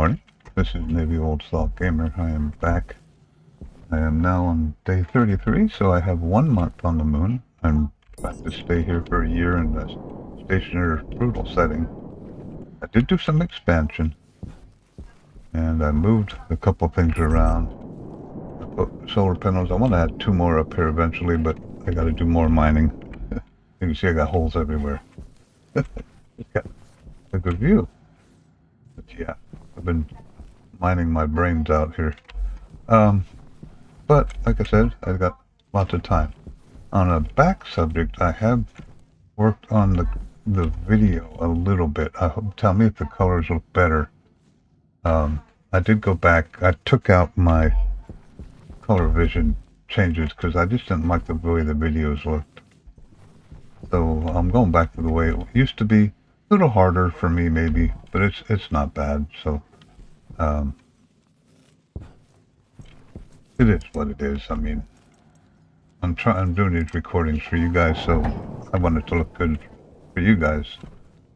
morning. This is Navy Old Salt Gamer. I am back. I am now on day 33, so I have 1 month on the moon. I'm about to stay here for a year in the Stationeer brutal setting. I did do some expansion, and I moved a couple things around. I put solar panels. I want to add 2 more up here eventually, but I got to do more mining. You can see I got holes everywhere. It's got a good view. But yeah, I've been mining my brains out here. But like I said, I've got lots of time. On a back subject, I have worked on the video a little bit. Tell me if the colors look better. I did go back. I took out my color vision changes because I just didn't like the way the videos looked. So I'm going back to the way it used to be. A little harder for me maybe, but it's not bad. So it is what it is. I mean, I'm doing these recordings for you guys, so I want it to look good for you guys.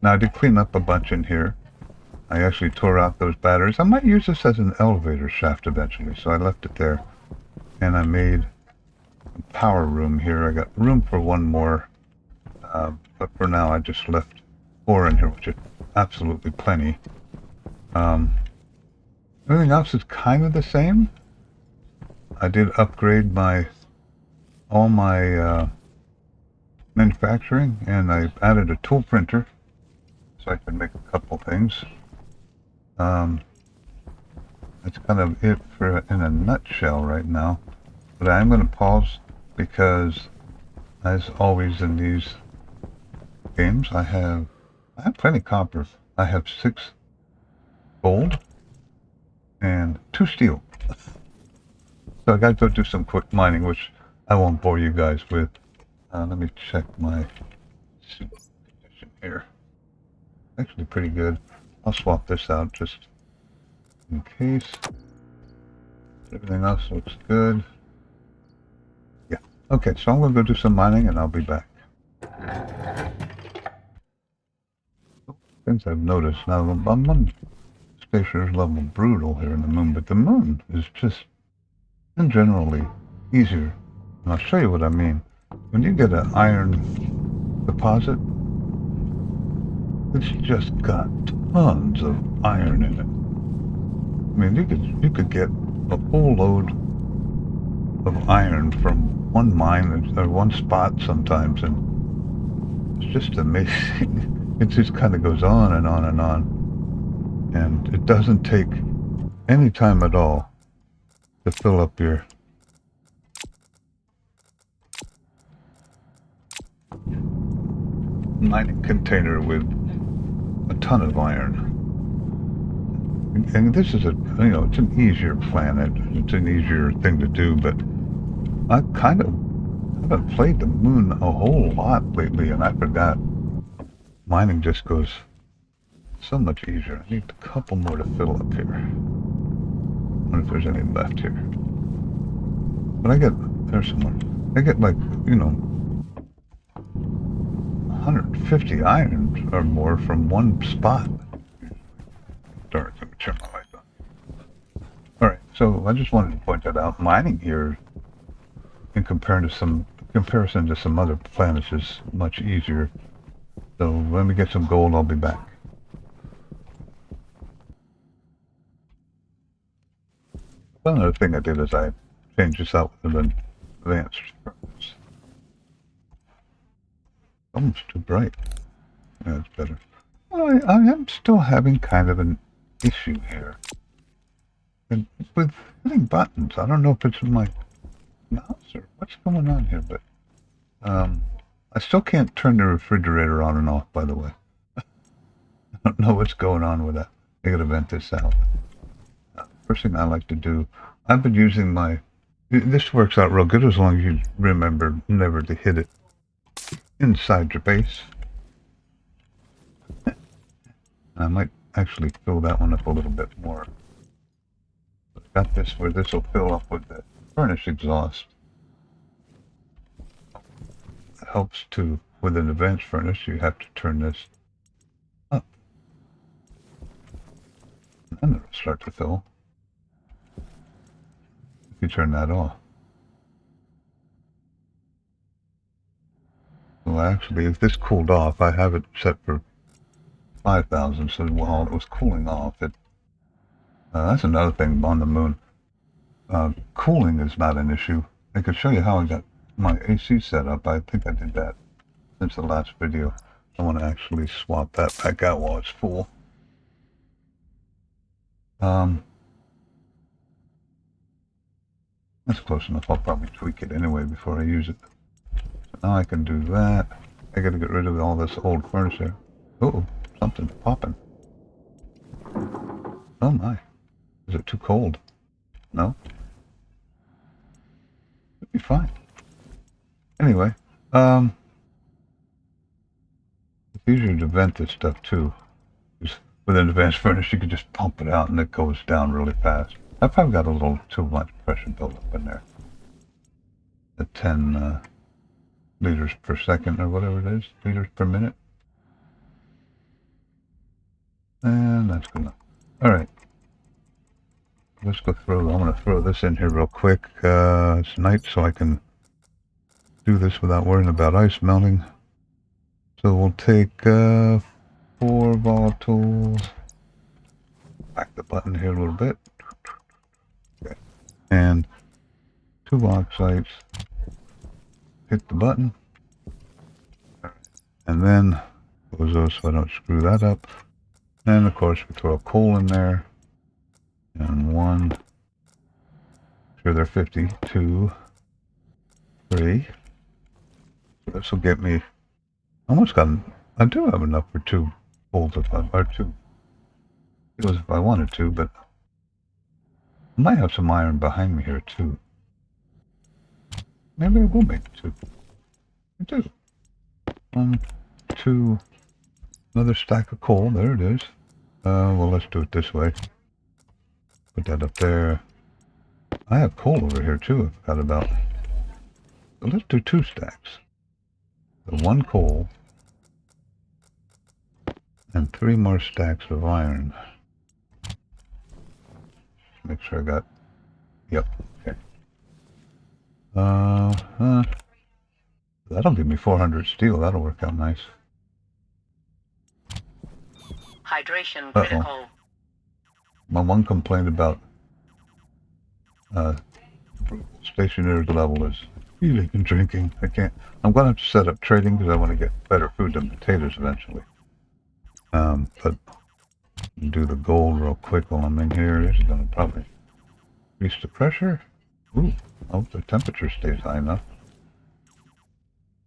Now I did clean up a bunch in here. I actually tore out those batteries. I might use this as an elevator shaft eventually, so I left it there. And I made a power room here. I got room for 1 more, but for now I just left 4 in here, which is absolutely plenty. Everything else is kind of the same. I did upgrade all my manufacturing, and I added a tool printer so I can make a couple things. That's kind of it for in a nutshell right now. But I am going to pause because, as always in these games, I have plenty of copper. I have 6 gold and 2 steel. So I got to go do some quick mining, which I won't bore you guys with. Let me check my suit condition here. Actually pretty good. I'll swap this out just in case. Everything else looks good. Yeah. Okay, so I'm going to go do some mining and I'll be back. Things I've noticed now, I'm on Stationer's level brutal here in the moon, but the moon is just generally easier. And I'll show you what I mean. When you get an iron deposit, it's just got tons of iron in it. I mean, you could get a full load of iron from one mine or one spot sometimes, and it's just amazing. It just kind of goes on and on and on, and it doesn't take any time at all to fill up your mining container with a ton of iron. And this is it's an easier planet. It's an easier thing to do, but I kind of haven't played the moon a whole lot lately, and I forgot. Mining just goes so much easier. I need a couple more to fill up here. I wonder if there's any left here. But there's some more. I get like, 150 iron or more from one spot. Darn, let me turn my light on. Alright, so I just wanted to point that out. Mining here, in comparison to some other planets, is much easier. So let me get some gold, I'll be back. One other thing I did is I changed this out with an advanced furnace. Almost too bright. Yeah, that's better. I am still having kind of an issue here. And with hitting buttons. I don't know if it's in my mouse or what's going on here, but I still can't turn the refrigerator on and off, by the way. I don't know what's going on with that. I gotta vent this out. First thing I like to do, I've been using this works out real good as long as you remember never to hit it inside your base. I might actually fill that one up a little bit more. I've got this where this will fill up with the furnace exhaust. It helps to, with an advanced furnace, you have to turn this up. And it'll start to fill. If you turn that off. Well, actually, if this cooled off, I have it set for 5,000, so while it was cooling off, that's another thing on the moon. Cooling is not an issue. I could show you how I got my AC set up. I think I did that since the last video. I want to actually swap that back out while it's full. That's close enough. I'll probably tweak it anyway before I use it. So now I can do that. I gotta get rid of all this old furniture. Oh, something's popping. Oh my. Is it too cold? No? It'll be fine. Anyway, it's easier to vent this stuff too. Just with an advanced furnace, you can just pump it out and it goes down really fast. I've probably got a little too much pressure built up in there. At 10 liters per second or whatever it is, liters per minute. And that's good enough. Alright. Let's go through. I'm going to throw this in here real quick. It's night, so I can do this without worrying about ice melting. So we'll take 4 volatiles. Back the button here a little bit. Okay. And 2 bauxites. Hit the button. And then close those so I don't screw that up. And of course we throw a coal in there. And 1. Sure, they're 50. 2. 3. So this will get me. Almost got. I do have enough for 2 bowls or 2. It was if I wanted to, but I might have some iron behind me here too. Maybe I will make 2. I do. 1, 2. Another stack of coal. There it is. Well, let's do it this way. Put that up there. I have coal over here too. I forgot about. So let's do 2 stacks. So 1 coal and 3 more stacks of iron. Make sure I got. Yep. Okay. That'll give me 400 steel. That'll work out nice. Hydration critical. My one complaint about Stationeers level is eating and drinking. I can't. I'm going to have to set up trading because I want to get better food than potatoes eventually. But do the gold real quick while I'm in here. This is going to probably increase the pressure. Ooh, I hope the temperature stays high enough.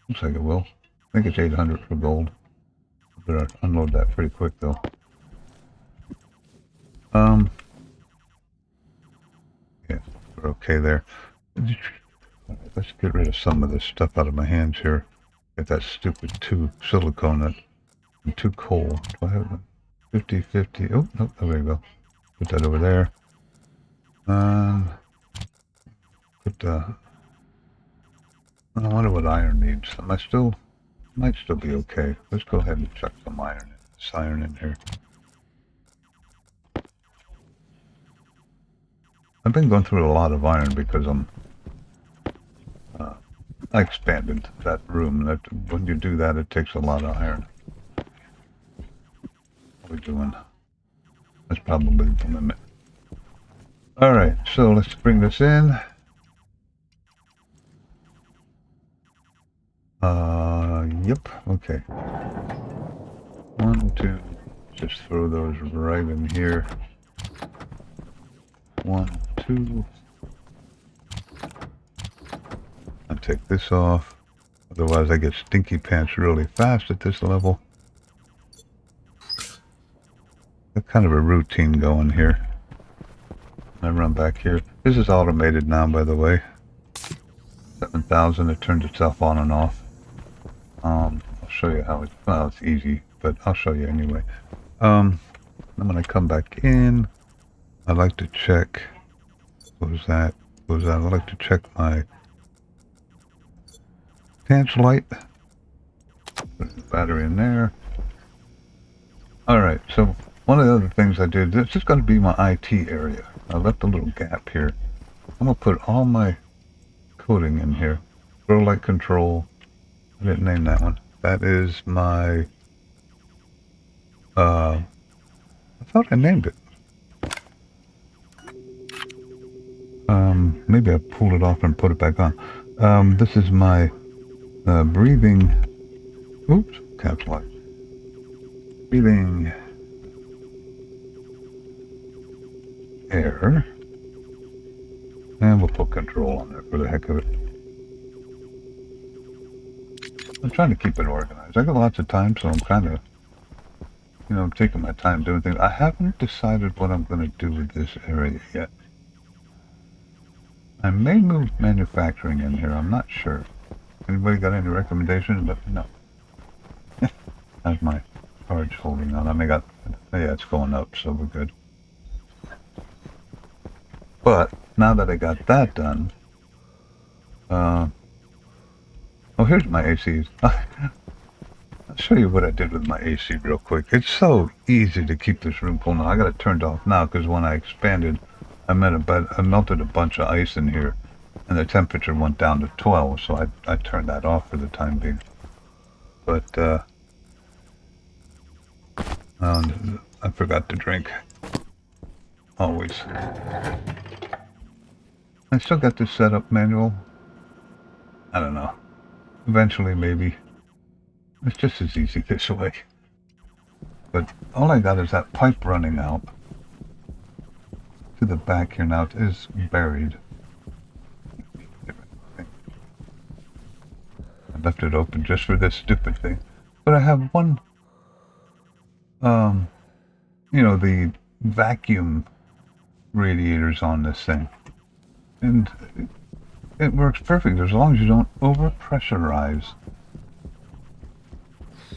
Looks like it will. I think it's 800 for gold. Better unload that pretty quick though. Yeah, we're okay there. Let's get rid of some of this stuff out of my hands here. Get that stupid 2 silicone and 2 coal. Do I have 50, 50? Oh, nope, there we go. Put that over there. Put I wonder what iron needs. Might still be okay. Let's go ahead and chuck some iron in here. I've been going through a lot of iron because I expanded that room. When you do that, it takes a lot of iron. What are we doing? That's probably the limit. Alright, so let's bring this in. Yep, okay. 1, 2, just throw those right in here. 1, 2. I'll take this off. Otherwise I get stinky pants really fast at this level. Got kind of a routine going here. I run back here. This is automated now, by the way. 7,000, it turns itself on and off. I'll show you how it's easy, but I'll show you anyway. I'm gonna come back in. I like to check. What was that? I like to check my pants light. Put the battery in there. Alright, so one of the other things I did, this is going to be my IT area. I left a little gap here. I'm going to put all my coding in here. Grow light control. I didn't name that one. That is my, I thought I named it. Maybe I pulled it off and put it back on. This is my breathing, oops, capitalized. Breathing air. And we'll put control on there for the heck of it. I'm trying to keep it organized. I got lots of time, so I'm kind of, you know, I'm taking my time doing things. I haven't decided what I'm going to do with this area yet. I may move manufacturing in here. I'm not sure. Anybody got any recommendations? Let me know. How's my charge holding on? I may got, yeah, it's going up, so we're good. But now that I got that done, oh, here's my ACs. I'll show you what I did with my AC real quick. It's so easy to keep this room cool now. I got it turned off now because when I expanded, I melted a bunch of ice in here, and the temperature went down to 12, so I turned that off for the time being. But I forgot to drink. Always. I still got this setup manual. I don't know. Eventually, maybe. It's just as easy this way. But all I got is that pipe running out to the back here now. It is buried. I left it open just for this stupid thing. But I have one, you know, the vacuum radiators on this thing. And it works perfect as long as you don't over-pressurize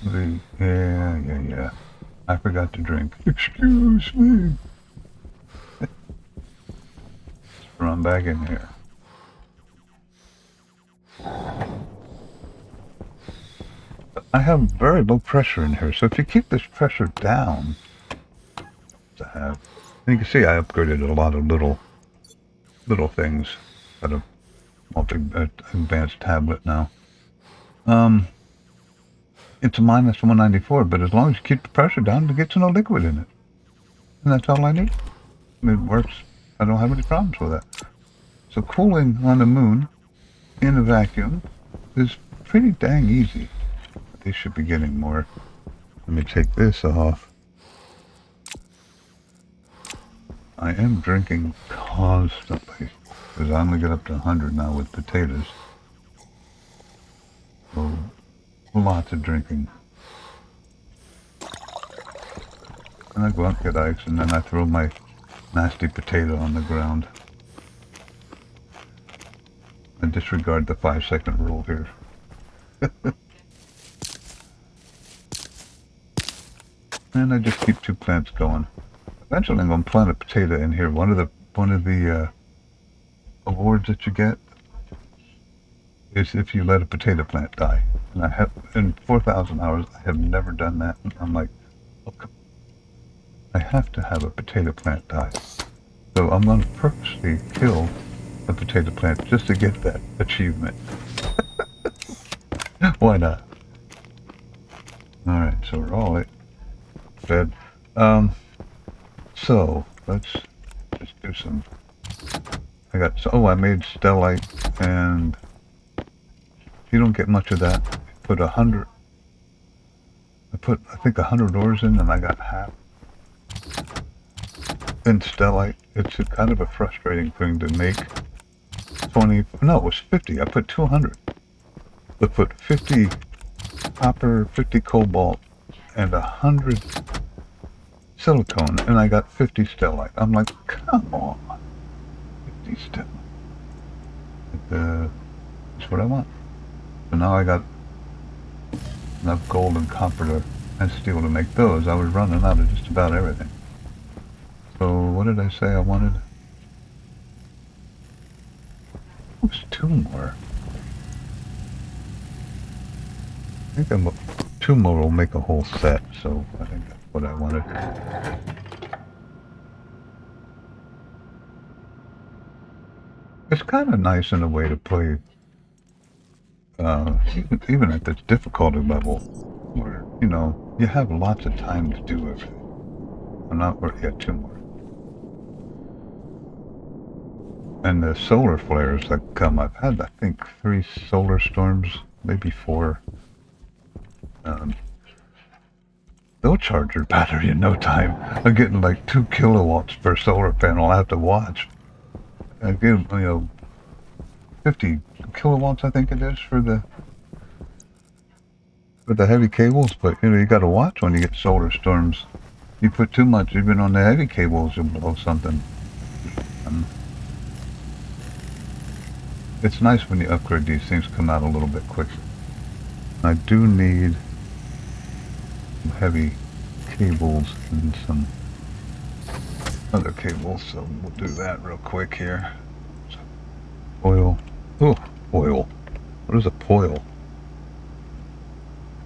the... Yeah. I forgot to drink. Excuse me. Run back in here. I have very low pressure in here, so if you keep this pressure down, to have, and you can see I upgraded a lot of little things. Got a advanced tablet now. It's a minus 194, but as long as you keep the pressure down, it gets no liquid in it, and that's all I need. It works. I don't have any problems with that. So cooling on the moon in a vacuum is pretty dang easy. They should be getting more. Let me take this off. I am drinking constantly because I only get up to 100 now with potatoes. So lots of drinking. And I go out and get ice, and then I throw my nasty potato on the ground. I disregard the 5-second rule here. And I just keep 2 plants going. Eventually I'm going to plant a potato in here. One of the awards that you get is if you let a potato plant die. And I have, in 4,000 hours, I have never done that. I'm like, okay, I have to have a potato plant die. So I'm going to purposely kill a potato plant just to get that achievement. Why not? Alright, so we're all fed. So let's just do some. I made stellite, and you don't get much of that. Put 100. I think 100 ores in, and I got half in stellite. It's kind of a frustrating thing to make. 20. No, it was 50. I put 200. I put 50 copper, 50 cobalt, and 100 silicone, and I got 50 stellite. I'm like, come on, 50 stellite. That's what I want. So now I got enough gold and copper and steel to make those. I was running out of just about everything. So what did I say I wanted? It was 2 more. I think 2 more will make a whole set, so I think what I wanted. It's kind of nice in a way to play, even at this difficulty level, where, you know, you have lots of time to do everything. I'm not worried yet, 2 more. And the solar flares that come, I've had, I think, 3 solar storms, maybe 4. They'll charge your battery in no time. I'm getting like 2 kilowatts per solar panel. I have to watch. I give, you know, 50 kilowatts, I think it is, for the heavy cables. But, you know, you got to watch when you get solar storms. You put too much, even on the heavy cables, you'll blow something. It's nice when you upgrade these things, come out a little bit quicker. I do need some heavy cables and some other cables, so we'll do that real quick here. Oil. Oh, oil. What is a poil?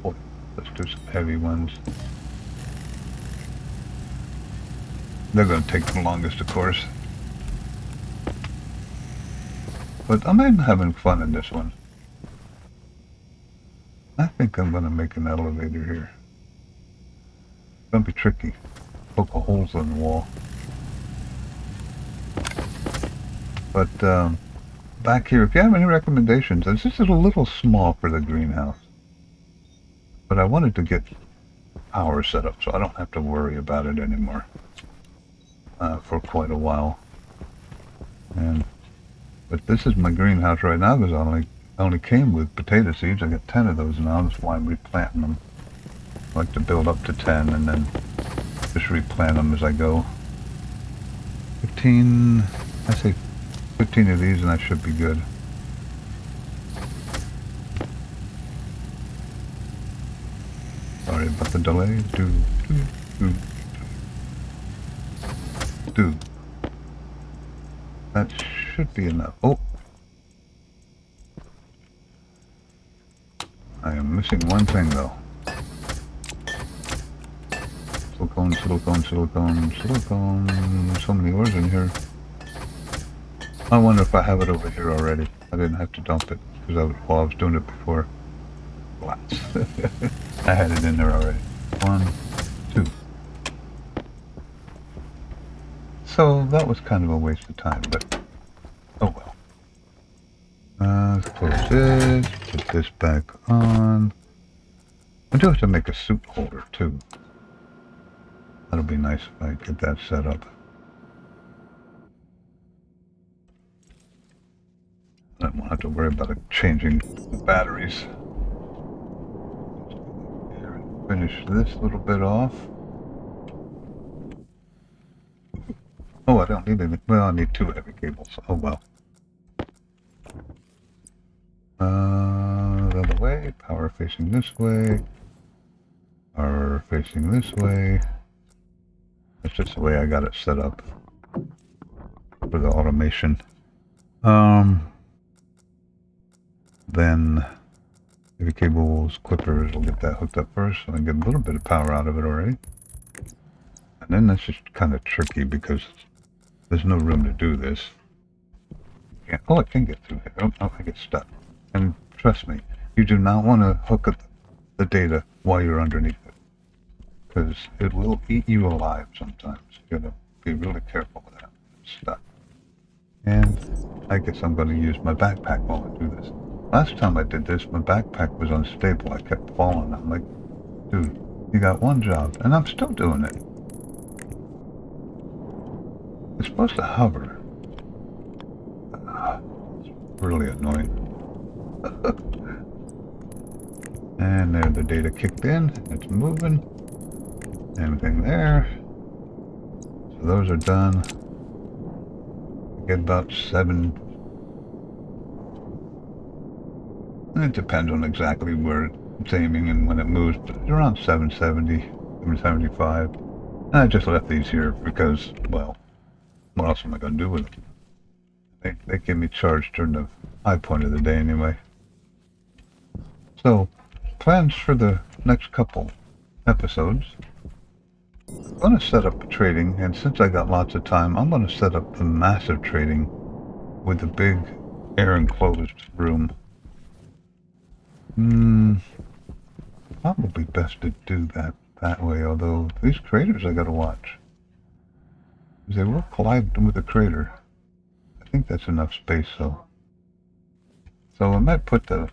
Oil. Let's do some heavy ones. They're going to take the longest, of course. But I'm having fun in this one. I think I'm going to make an elevator here. It's going to be tricky. Poke holes in the wall. But back here, if you have any recommendations, this is a little small for the greenhouse. But I wanted to get power set up so I don't have to worry about it anymore for quite a while. But this is my greenhouse right now because I only came with potato seeds. I got 10 of those now. That's why I'm replanting them. I like to build up to 10 and then just replant them as I go. 15, I say 15 of these and I should be good. Sorry about the delay. Do. That should be enough. Oh! I am missing one thing though. Silicone, silicone, silicone, silicone. So many ores in here. I wonder if I have it over here already. I didn't have to dump it because while I was doing it before. Glass. I had it in there already. 1, 2. So that was kind of a waste of time, but oh well. Let's close this, put this back on. I do have to make a suit holder too. That'll be nice if I get that set up. I won't have to worry about changing the batteries. Finish this little bit off. Oh, I don't need any. Well, I need 2 heavy cables. Oh well. The other way. Power facing this way. Power facing this way. That's just the way I got it set up for the automation. Then heavy cables, clippers, we'll get that hooked up first so I can get a little bit of power out of it already. And then that's just kind of tricky because there's no room to do this. Oh, I can get through here. Oh, I get stuck. And trust me, you do not want to hook up the data while you're underneath it. Because it will eat you alive sometimes. You gotta be really careful with that. It's stuck. And I guess I'm going to use my backpack while I do this. Last time I did this, my backpack was unstable. I kept falling. I'm like, dude, you got one job. And I'm still doing it. It's supposed to hover. It's really annoying. And there, the data kicked in. It's moving. Everything there. So those are done. Get about 7. And it depends on exactly where it's aiming and when it moves, but it's around 770, 775. And I just left these here because, well, what else am I going to do with them? They give me charge during the high point of the day anyway. So, plans for the next couple episodes. I'm going to set up trading, and since I got lots of time, I'm going to set up the massive trading with the big air enclosed room. Probably best to do that way, although these craters I gotta watch. They will collide with the crater. I think that's enough space though. So I might put the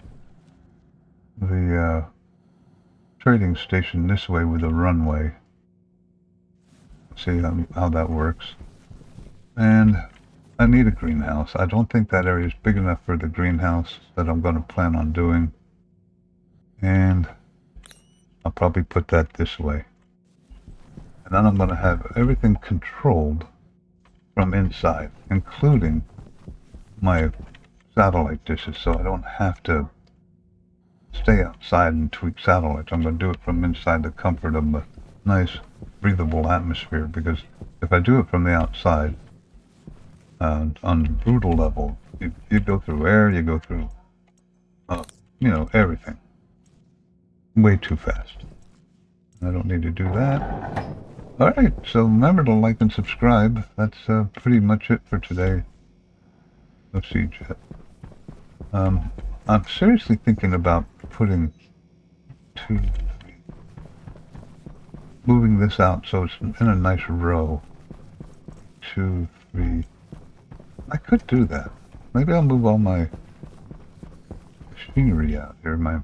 trading station this way with a runway. See how that works. And I need a greenhouse. I don't think that area is big enough for the greenhouse that I'm going to plan on doing. And I'll probably put that this way. And then I'm going to have everything controlled from inside, including my satellite dishes, so I don't have to stay outside and tweak satellites. I'm going to do it from inside the comfort of a nice, breathable atmosphere, because if I do it from the outside, on the brutal level, you go through air, you go through, everything. Way too fast. I don't need to do that. Alright, so remember to like and subscribe. That's pretty much it for today. Let's see, Jet. I'm seriously thinking about putting moving this out so it's in a nice row. 2, 3. I could do that. Maybe I'll move all my machinery out here, my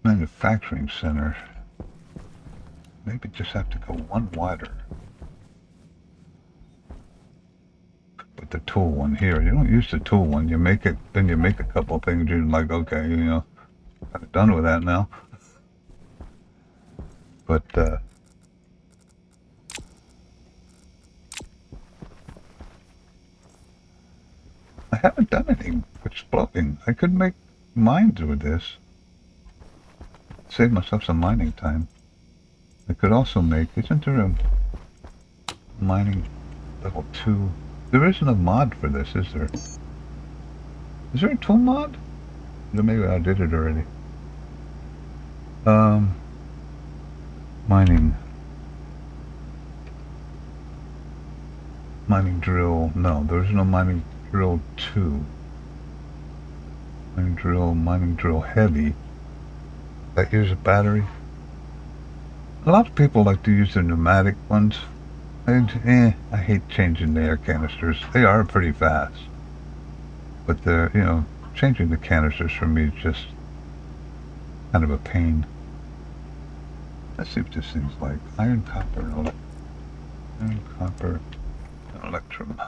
manufacturing center. Maybe just have to go one wider. Put the tool one here. You don't use the tool one. You make it, then you make a couple of things. You're like, okay, kind of done with that now. But I haven't done anything exploding. I could make mines with this. Save myself some mining time. I could also make, isn't there a mining level 2? There isn't a mod for this, is there? Is there a tool mod? Or maybe I did it already. Mining drill. No, there's no mining drill 2. Mining drill heavy. That use a battery. A lot of people like to use the pneumatic ones. And I hate changing the air canisters. They are pretty fast. But they're, changing the canisters for me is just kind of a pain. Let's see what this thing's like. Iron, copper, and electrum.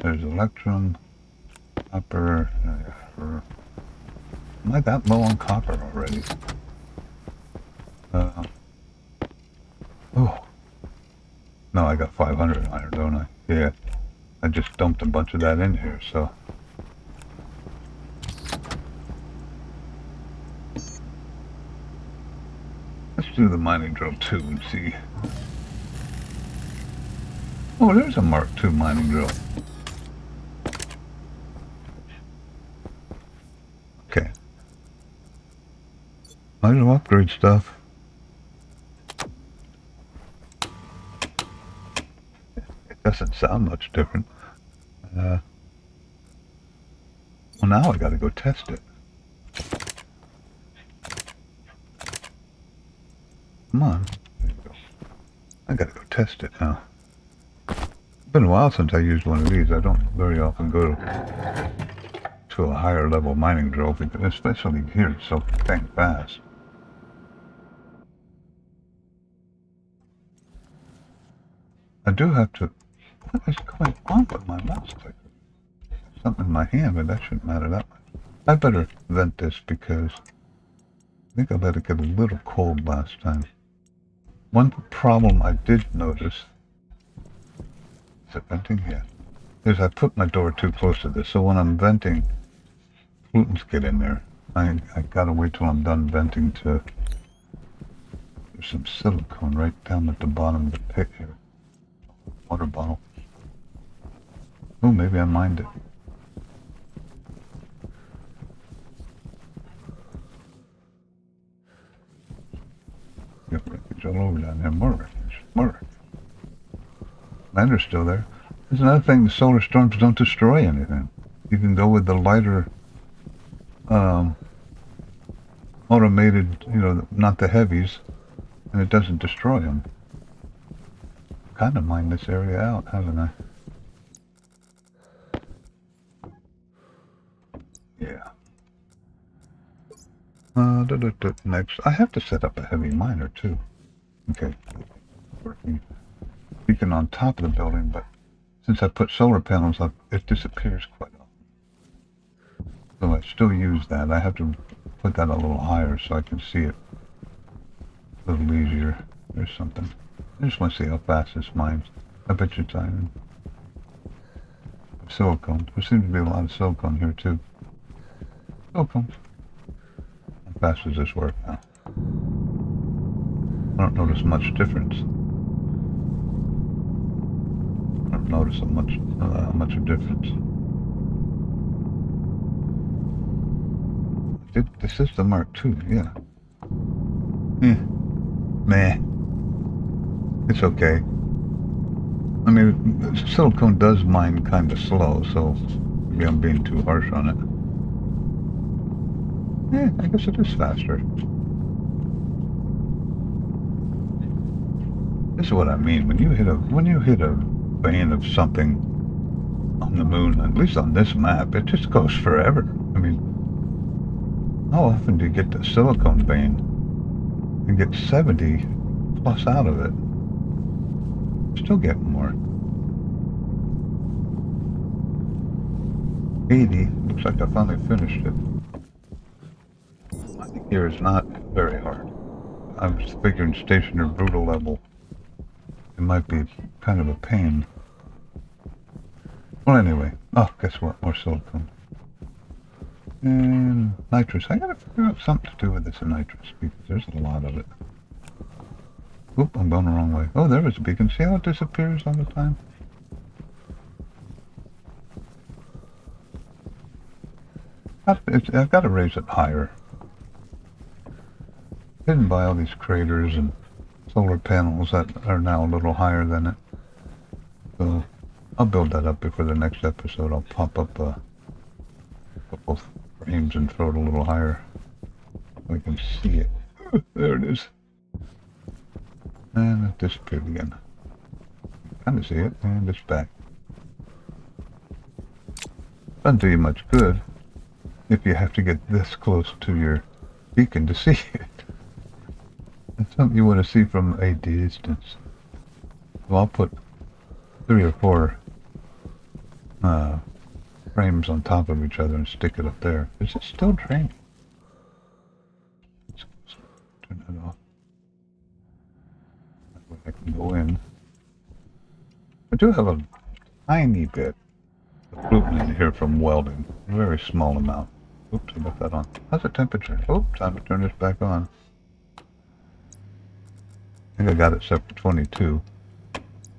There's electrum, copper. Am I that low on copper already? Oh. No, I got 500 iron, don't I? Yeah. I just dumped a bunch of that in here, so. Let's do the mining drill 2 and see. Oh, there's a Mark II mining drill. Okay. Might as well upgrade stuff. It doesn't sound much different. Well, now I gotta go test it. Come on. There you go. I gotta go test it now. It's been a while since I used one of these. I don't very often go to a higher level mining drill, because especially here it's so dang fast. I do have to... What is going on with my mouse clicker? Something in my hand, but that shouldn't matter that much. I better vent this because I think I let it get a little cold last time. One problem I did notice, is it venting? Yeah. Is I put my door too close to this, so when I'm venting, pollutants get in there. I gotta wait till I'm done venting to... There's some silicone right down at the bottom of the pit here. Water bottle. Oh, maybe I mined it. down here. More wreckage. More wreckage. And they're still there. There's another thing, the solar storms don't destroy anything. You can go with the lighter, automated, you know, not the heavies, and it doesn't destroy them. Kind of mined this area out, haven't I? Yeah. Next, I have to set up a heavy miner too. Okay. Working. Beacon on top of the building, but since I put solar panels up, it disappears quite often. So I still use that. I have to put that a little higher so I can see it a little easier. There's something. I just want to see how fast this mines. I bet you it's iron. Silicone. There seems to be a lot of silicone here too. Silicone. How fast does this work now? I don't notice much difference. I don't notice much of difference. This is the Mark II, yeah. Meh. It's okay. I mean, silicone does mine kind of slow, so maybe I'm being too harsh on it. Yeah, I guess it is faster. This is what I mean. When you hit a vein of something on the moon, at least on this map, it just goes forever. I mean, how often do you get the silicone vein and get 70 plus out of it? Still get more. 80. Looks like I finally finished it. I think here is not very hard. I was figuring Stationeer brutal level. It might be kind of a pain. Well, anyway. Oh, guess what? More silicone. And nitrous. I gotta figure out something to do with this nitrous because there's a lot of it. Oop, I'm going the wrong way. Oh, there was a beacon. See how it disappears all the time? I've got to raise it higher. Hidden by all these craters and solar panels that are now a little higher than it. So I'll build that up before the next episode. I'll pop up a couple frames and throw it a little higher so I can see it. There it is. And it disappeared again. Kind of see it, and it's back. Doesn't do you much good if you have to get this close to your beacon to see it. It's something you want to see from a distance. So I'll put 3 or 4 frames on top of each other and stick it up there. Is it still draining? Let's turn that off. That way I can go in. I do have a tiny bit of gluten in here from welding. A very small amount. Oops, I left that on. How's the temperature? Oh, time to turn this back on. I think I got it set for 22.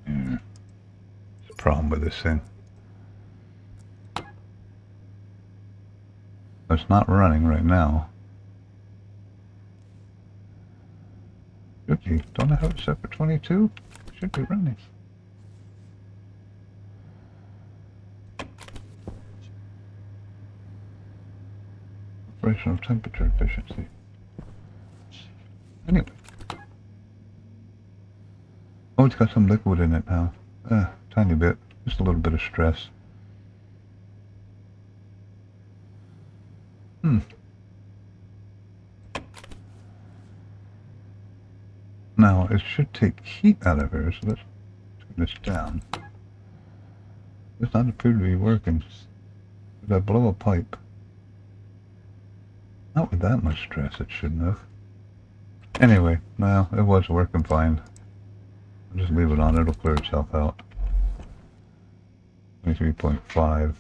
Yeah. There's a problem with this thing. It's not running right now. Should be. Don't I have it set for 22? Should be running. Operational temperature efficiency. Anyway. Oh, it's got some liquid in it now. Tiny bit. Just a little bit of stress. Now, it should take heat out of here, so let's turn this down. Does not appear to be working. Did I blow a pipe? Not with that much stress, it shouldn't have. Anyway, well, it was working fine. I'll just leave it on, it'll clear itself out. 23.5.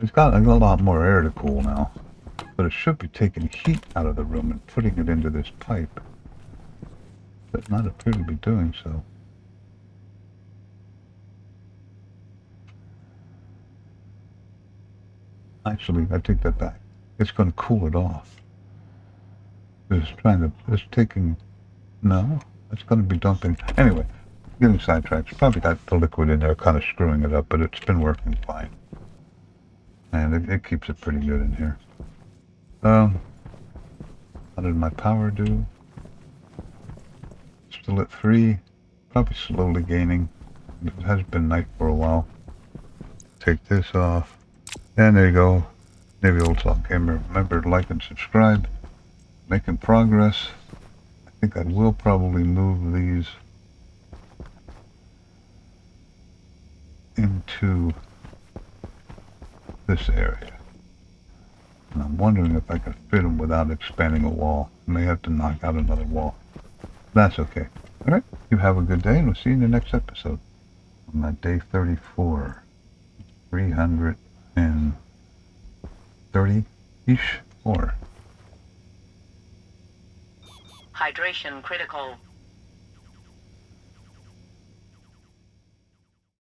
It's got a lot more air to cool now. But it should be taking heat out of the room and putting it into this pipe. But not appear to be doing so. Actually, I take that back. It's going to cool it off. It's taking, no, it's going to be dumping. Anyway, getting sidetracked. Probably got the liquid in there kind of screwing it up, but it's been working fine. And it keeps it pretty good in here. How did my power do? Still at 3. Probably slowly gaining. It has been night for a while. Take this off. And there you go. Navy Old Salt Gamer. Remember to like and subscribe. Making progress. I think I will probably move these into this area. And I'm wondering if I can fit them without expanding a wall. I may have to knock out another wall. That's okay. Alright, you have a good day, and we'll see you in the next episode. I'm at day 34. 330-ish more. Hydration critical.